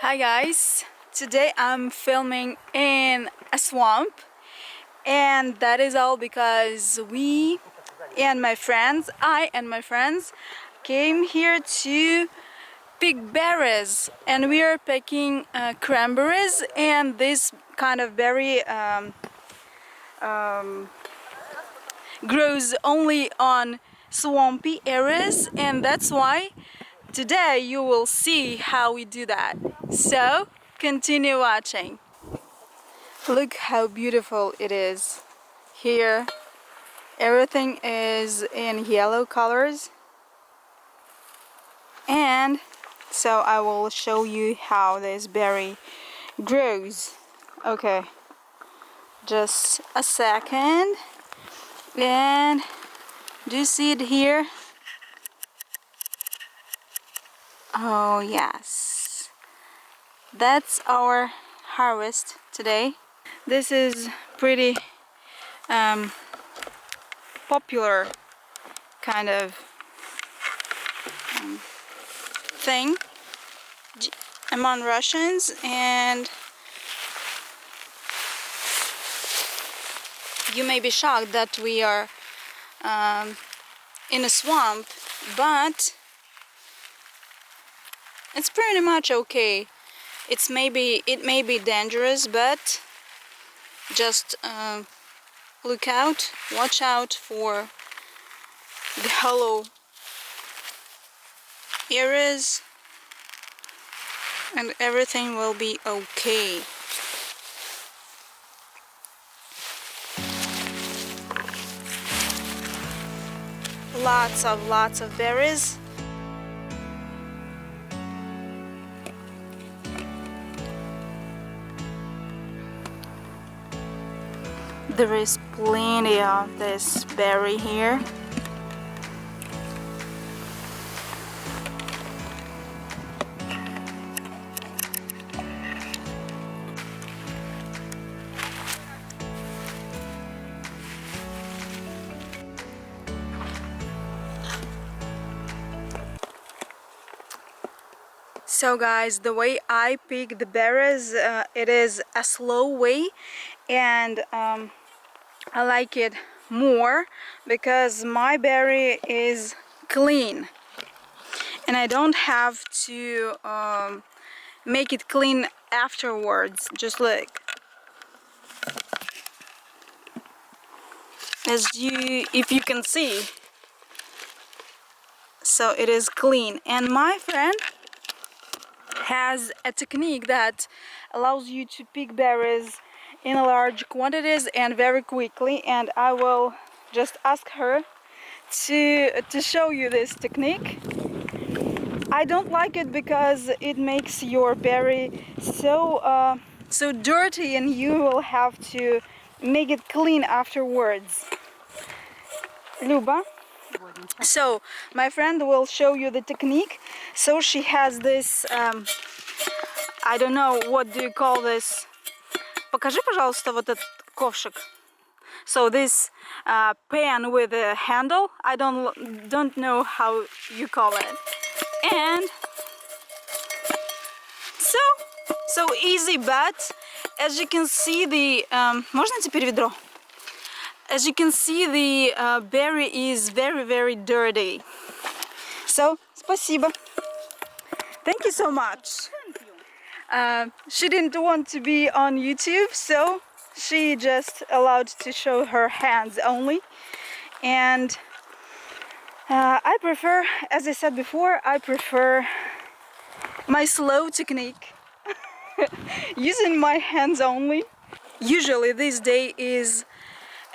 Hi guys, today I'm filming in a swamp, and that is all because I and my friends came here to pick berries, and we are picking cranberries, and this kind of berry grows only on swampy areas, and that's why today you will see how we do that. So continue watching. Look how beautiful it is here. Everything is in yellow colors, and so I will show you how this berry grows. Okay, just a second. And do you see it here? Oh yes, that's our harvest today. This is pretty popular kind of thing among Russians, and you may be shocked that we are in a swamp, but it's pretty much okay. It may be dangerous, but just watch out for the hollow areas, and everything will be okay. Lots of berries. There is plenty of this berry here. So guys, the way I pick the berries, it is a slow way, and I like it more because my berry is clean and I don't have to make it clean afterwards. Just look, if you can see, so it is clean. And my friend has a technique that allows you to pick berries in large quantities and very quickly, and I will just ask her to show you this technique. I don't like it because it makes your berry so dirty, and you will have to make it clean afterwards. Luba. So my friend will show you the technique. So she has this I don't know, what do you call this? Покажи, пожалуйста, вот этот ковшик. So this pan with a handle, I don't know how you call it. And so easy, but as you can see можно теперь ведро? As you can see, the berry is very dirty. So, спасибо. Thank you so much. She didn't want to be on YouTube, so she just allowed to show her hands only. And I prefer, as I said before, I prefer my slow technique, using my hands only. Usually this day is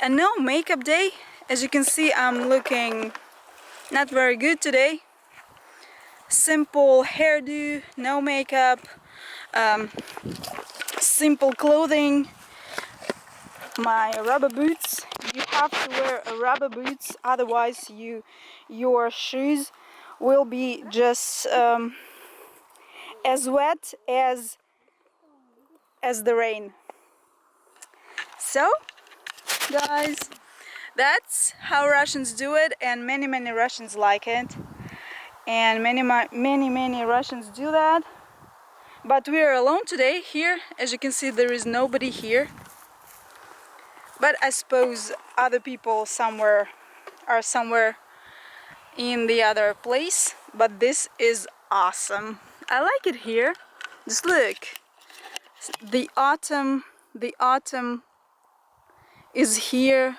a no makeup day. As you can see, I'm looking not very good today. Simple hairdo, no makeup, simple clothing, my rubber boots. You have to wear rubber boots, otherwise your shoes will be just as wet as the rain. So guys, that's how Russians do it, and many Russians like it, and many Russians do that But we are alone today here. As you can see, there is nobody here. But I suppose other people are somewhere in the other place. But this is awesome. I like it here. Just look. The autumn is here.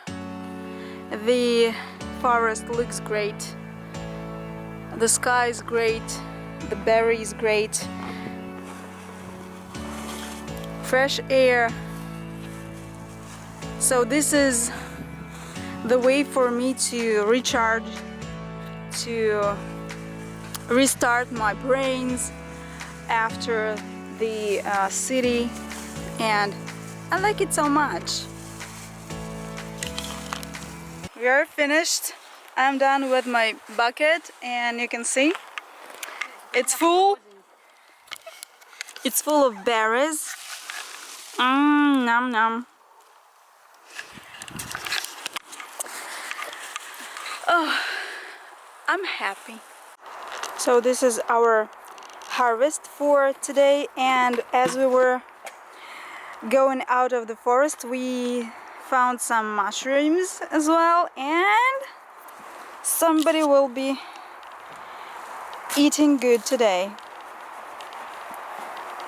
The forest looks great. The sky is great. The berry is great. Fresh air. So this is the way for me to recharge, to restart my brains after the city, and I like it so much. We are finished. I'm done with my bucket, and you can see it's full. It's full of berries. Nom nom. Oh, I'm happy. So this is our harvest for today, and as we were going out of the forest, we found some mushrooms as well, and somebody will be eating good today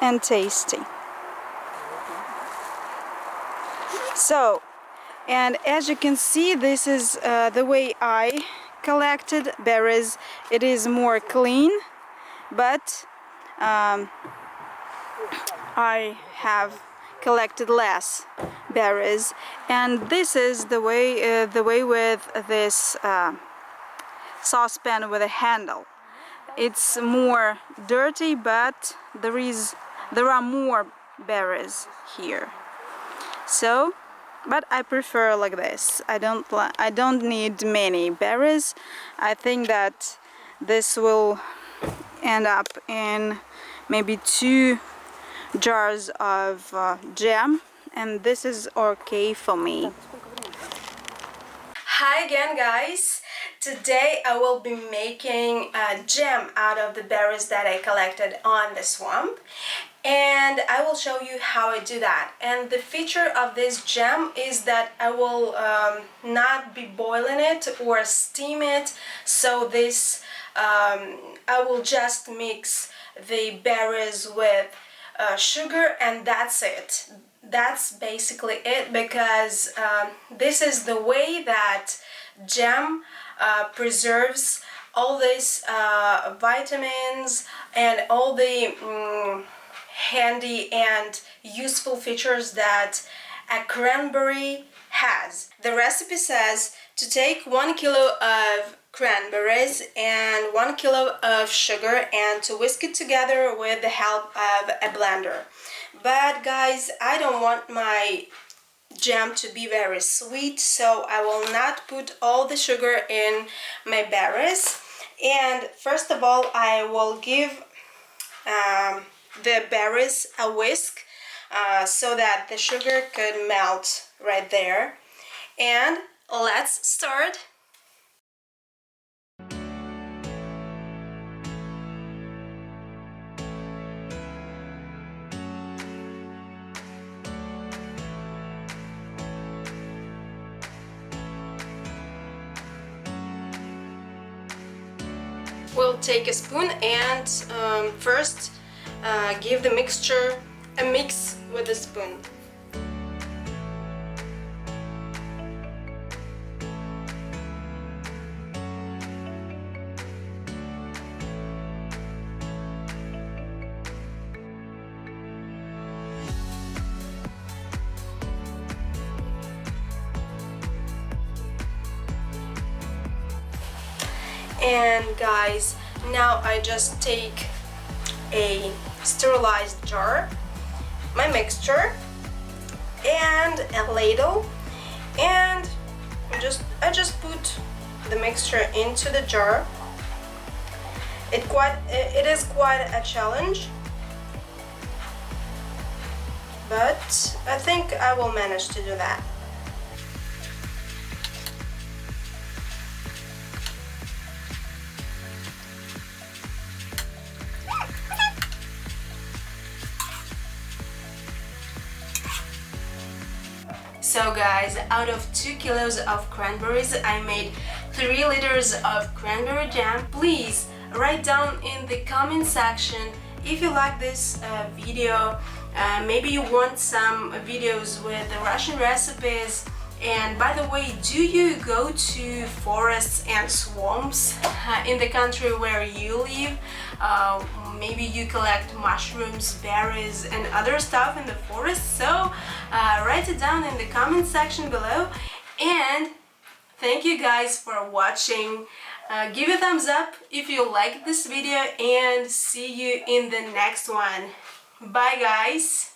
and tasty. So, and as you can see, this is the way I collected berries. It is more clean, but I have collected less berries, and this is the way with this saucepan with a handle. It's more dirty, but there are more berries here. So, but I prefer like this. I don't need many berries. I think that this will end up in maybe 2 jars of jam, and this is okay for me. Hi again, guys. Today I will be making jam out of the berries that I collected on the swamp, and I will show you how I do that. And the feature of this jam is that I will not be boiling it or steam it, so this I will just mix the berries with sugar, and that's it. That's basically it, because this is the way that jam preserves all these vitamins and all the handy and useful features that a cranberry has. The recipe says to take 1 kilo of cranberries and 1 kilo of sugar and to whisk it together with the help of a blender. But guys, I don't want my jam to be very sweet, so I will not put all the sugar in my berries. And first of all, I will give the berries a whisk so that the sugar could melt right there. And let's start. We'll take a spoon and first give the mixture a mix with a spoon. And guys, now I just take a sterilized jar, my mixture, and a ladle, and I just put the mixture into the jar. It is quite a challenge, but I think I will manage to do that. So guys, out of 2 kilos of cranberries, I made 3 liters of cranberry jam. Please write down in the comment section if you like this video. Maybe you want some videos with the Russian recipes. And by the way, do you go to forests and swamps in the country where you live? Maybe you collect mushrooms, berries and other stuff in the forest, so write it down in the comment section below. And thank you guys for watching. Give a thumbs up if you liked this video and see you in the next one. Bye guys!